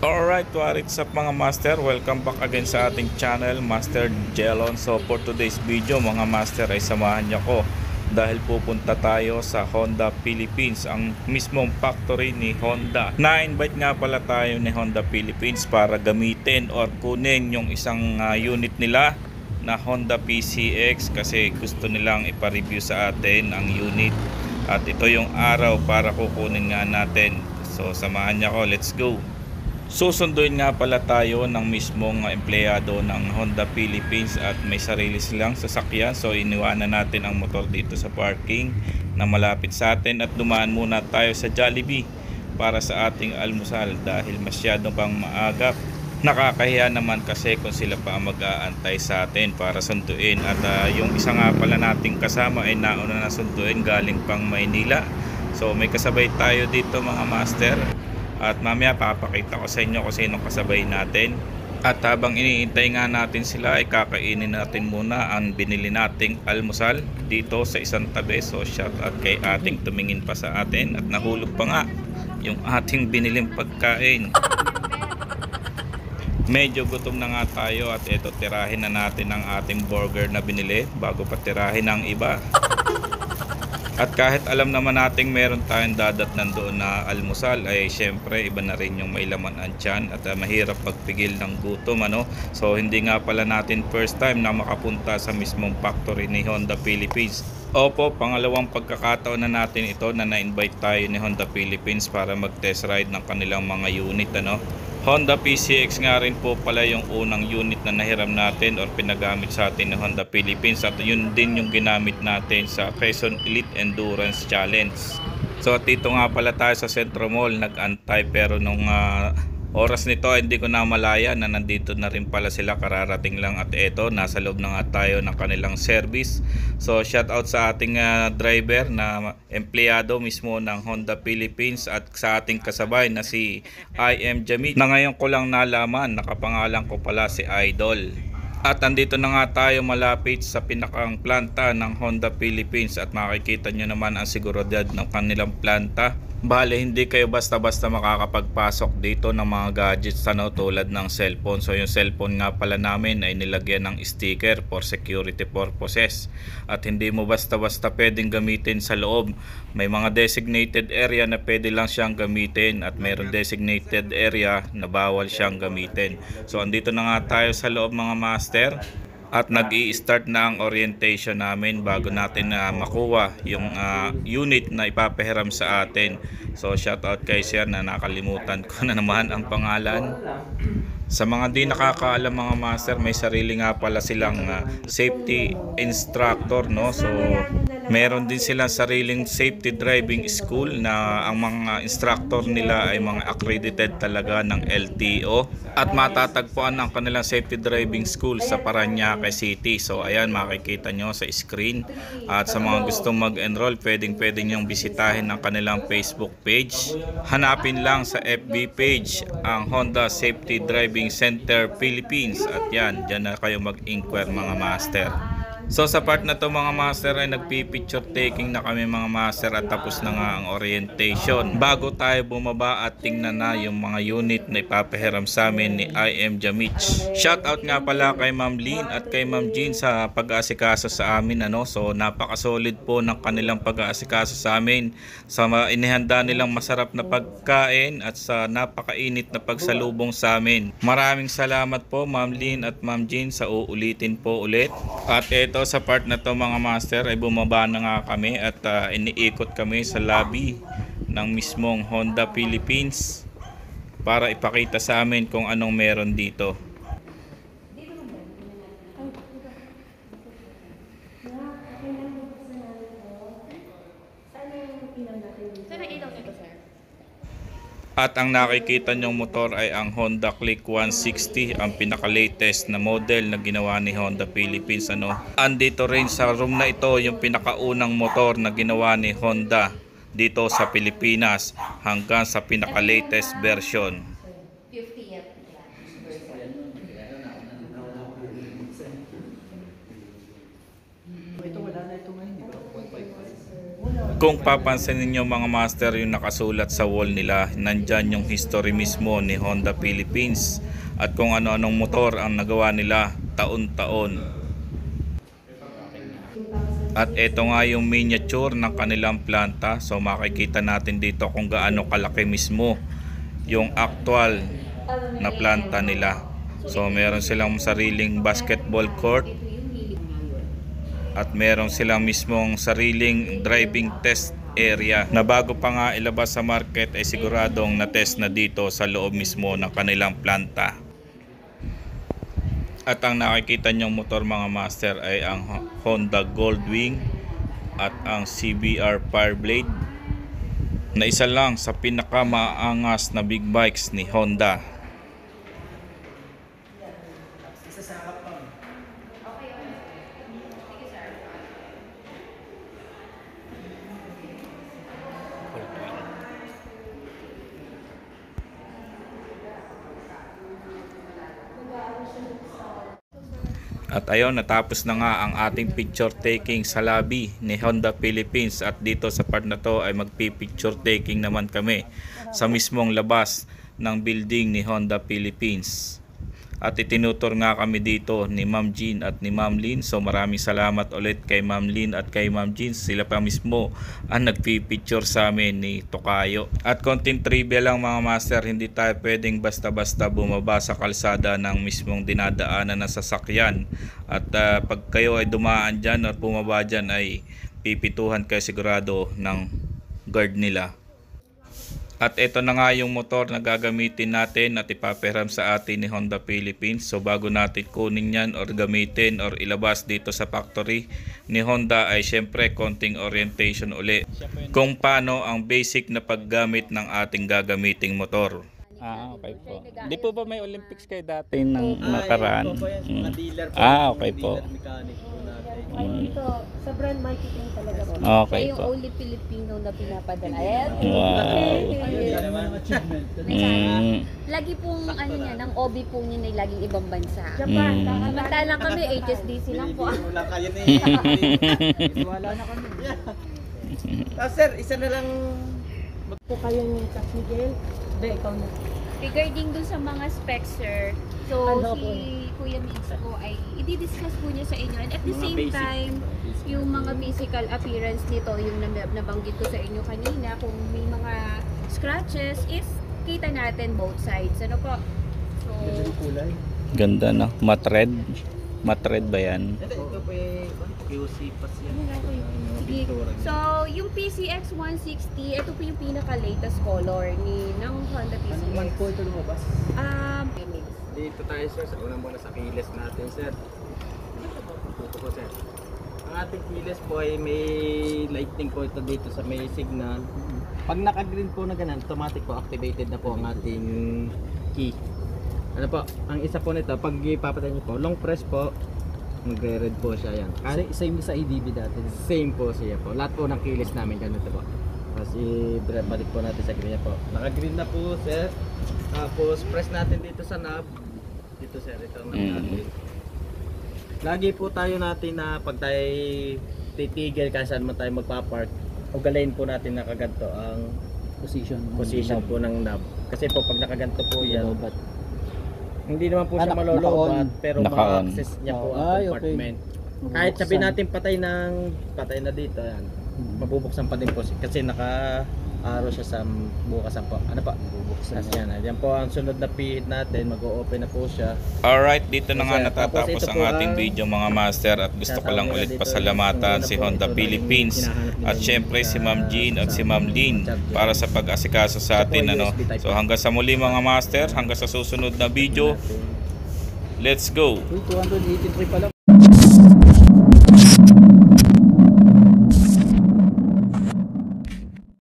Alright, what's up mga master? Welcome back again sa ating channel, Master Jelon. So for today's video mga master ay samahan niyo ko dahil pupunta tayo sa Honda Philippines, ang mismong factory ni Honda. Na-invite nga pala tayo ni Honda Philippines para gamitin or kunin yung isang unit nila na Honda PCX kasi gusto nilang ipa-review sa atin ang unit. At ito yung araw para kukunin nga natin. So samahan niyo ko, let's go! Susunduin nga pala tayo ng mismong empleyado ng Honda Philippines at may sarili silang sasakyan. So iniwanan natin ang motor dito sa parking na malapit sa atin at dumaan muna tayo sa Jollibee para sa ating almusal dahil masyado pang maagap. Nakakahiya naman kasi kung sila pa mag-aantay sa atin para sunduin. At yung isa nga pala nating kasama ay nauna na sunduin galing pang Maynila. So may kasabay tayo dito mga master. At mamaya papakita ko sa inyo kung sinong kasabay natin. At habang iniintay nga natin sila ay kakainin natin muna ang binili nating almusal dito sa isang tabi. So shout out kay ating tumingin pa sa atin at nahulog pa nga yung ating biniling pagkain. Medyo gutom na nga tayo at ito tirahin na natin ang ating burger na binili bago pa tirahin ang iba. At kahit alam naman nating meron tayong dadatnan doon na almusal ay syempre iba na rin yung may laman ang tiyan at mahirap magpigil ng gutom ano. So hindi nga pala natin first time na makapunta sa mismong factory ni Honda Philippines. Opo, pangalawang pagkakataon na natin ito na na-invite tayo ni Honda Philippines para mag-test ride ng kanilang mga unit ano. Honda PCX nga rin po pala yung unang unit na nahiram natin or pinagamit sa atin ng Honda Philippines at yun din yung ginamit natin sa Quezon Elite Endurance Challenge. So at dito nga pala tayo sa Centro Mall nag-antay pero nung oras nito hindi ko na malaya na nandito na rin pala sila, kararating lang at eto nasa loob na nga tayo ng kanilang service. So shout out sa ating driver na empleyado mismo ng Honda Philippines at sa ating kasabay na si I.M. Jamit na ngayon ko lang nalaman nakapangalan ko pala si Idol. At andito na nga tayo malapit sa pinakang planta ng Honda Philippines at makikita nyo naman ang seguridad ng kanilang planta. Bale, hindi kayo basta-basta makakapagpasok dito ng mga gadgets ano, tulad ng cellphone. So yung cellphone nga pala namin ay nilagyan ng sticker for security purposes. At hindi mo basta-basta pwedeng gamitin sa loob. May mga designated area na pwede lang siyang gamitin at mayroon designated area na bawal siyang gamitin. So andito na nga tayo sa loob mga master. At nag-i-start na ang orientation namin bago natin makuha yung unit na ipapahiram sa atin. So shout out kay sir na nakalimutan ko na naman ang pangalan. Sa mga di nakakaalam mga master, may sarili nga pala silang safety instructor no. So meron din silang sariling safety driving school na ang mga instructor nila ay mga accredited talaga ng LTO. At matatagpuan ang kanilang safety driving school sa Parañaque City. So ayan, makikita nyo sa screen. At sa mga gustong mag-enroll, pwedeng nyong bisitahin ang kanilang Facebook page. Hanapin lang sa FB page ang Honda Safety Driving Center Philippines. At yan, dyan na kayo mag-inquire mga master. So sa part na to mga master ay nagpi-picture taking na kami mga master at tapos na nga ang orientation. Bago tayo bumaba at tingnan na yung mga unit na ipapahiram sa amin ni I.M. Jamich. Shout out nga pala kay Ma'am Lynn at kay Ma'am Jean sa pag-aasikaso sa amin ano. So napaka-solid po ng kanilang pag-aasikaso sa amin. Sa inihanda nilang masarap na pagkain at sa napakainit na pagsalubong sa amin. Maraming salamat po Ma'am Lynn at Ma'am Jean sa uulitin po ulit. At ito sa part na to mga master ay bumaba na nga kami at iniikot kami sa lobby ng mismong Honda Philippines para ipakita sa amin kung anong meron dito. At ang nakikita nyong motor ay ang Honda Click 160, ang pinaka-latest na model na ginawa ni Honda Philippines ano. Andito rin sa room na ito yung pinakaunang motor na ginawa ni Honda dito sa Pilipinas hanggang sa pinaka-latest version. Ito wala na ito ngayon, Kung papansinin niyo mga master, yung nakasulat sa wall nila, nandyan yung history mismo ni Honda Philippines at kung ano-anong motor ang nagawa nila taon-taon. At ito nga yung miniature ng kanilang planta. So makikita natin dito kung gaano kalaki mismo yung actual na planta nila. So meron silang sariling basketball court at meron silang mismong sariling driving test area na bago pa nga ilabas sa market ay siguradong na-test na dito sa loob mismo ng kanilang planta. At ang nakikita nyong motor mga master ay ang Honda Goldwing at ang CBR Fireblade na isa lang sa pinakamaangas na big bikes ni Honda. At ayun, natapos na nga ang ating picture taking sa lobby ni Honda Philippines at dito sa part na to ay magpi-picture taking naman kami sa mismong labas ng building ni Honda Philippines. At itinutur nga kami dito ni Ma'am Jean at ni Ma'am Lynn. So maraming salamat ulit kay Ma'am Lynn at kay Ma'am Jean. Sila pa mismo ang nagpi-picture sa amin ni Tokayo. At konting trivia lang mga master, hindi tayo pwedeng basta-basta bumaba sa kalsada ng mismong dinadaanan na sasakyan. At pag kayo ay dumaan dyan at bumaba dyan ay pipituhan kayo sigurado ng guard nila. At ito na nga yung motor na gagamitin natin at ipapahiram sa atin ni Honda Philippines. So bago natin kunin yan or gamitin or ilabas dito sa factory ni Honda ay syempre konting orientation uli kung paano ang basic na paggamit ng ating gagamiting motor. Okay po. Di po ba may Olympics kayo dati ng nakaraan? Okay po. Dito, sa brand marketing talaga po. Okay Siya yung po. only Filipino na pinapadala. Ayan. Lagi pong ano niya, ng OB po niya na laging ibang bansa. Japan. Samantalang kami, HSDC lang po. Wala kayo na wala na kami. Sir, isa na lang Po kayo ng San Miguel. Be, ikaw na. Regarding dun sa mga specs, sir, so Ano po? si Kuya Mix po ay i-discuss po niya sa inyo and at the Mga same basic. time, yung mga physical appearance nito, yung nabanggit ko sa inyo kanina, kung may mga scratches is kita natin both sides. Ano po? So, kulay. Ganda no? Matred. Matred ba yan? Ito po QC pa siya. sige. So, yung PCX 160, ito po yung pinaka-latest color ng Honda PCX. Ano man po ito lumabas? Dito tayo sir, sa unang muna sa kiles natin sir. Dito po sir. Ang ating kiles po ay may lighting po ito dito sa may signal. Pag naka-green po na ganun, automatic po activated na po ang ating key. Ano po, ang isa po nito, pag ipapatay niyo po, long press po, magre-red po siya yan. Same sa EDB dati. Same po siya po. Lahat po ng kiles namin ganito po. Tapos i-balik po natin sa green po. Naka-green na po sir. Tapos press natin dito sa knob. Dito sir, ito ang knob natin. Lagi po tayo natin na pag tayo titigil kasi saan man tayo magpa-park, ugalayin po natin na kaganto ang position po ng knob. Kasi po pag nakaganto po yan, hindi naman po siya malolobat pero Naka-on. ma-access niya po ang compartment. Kahit sabihin natin patay na dito yan. Mabubuksan pa din po kasi naka-arrow siya sa bukasan po. Ano pa? Bubuksan yan. Yan po ang sunod na pihit natin, mag-o-open na po siya. Alright, dito na nga Sir, natatapos tapos ito ang po ating ang video mga master at gusto ko lang ulit pasalamatan si Honda Philippines at syempre si Ma'am Jean at si Ma'am Lynn para sa pag-asikaso sa atin ano. So hanggang sa muli mga master, hanggang sa susunod na video. Let's go! 283 pa lang.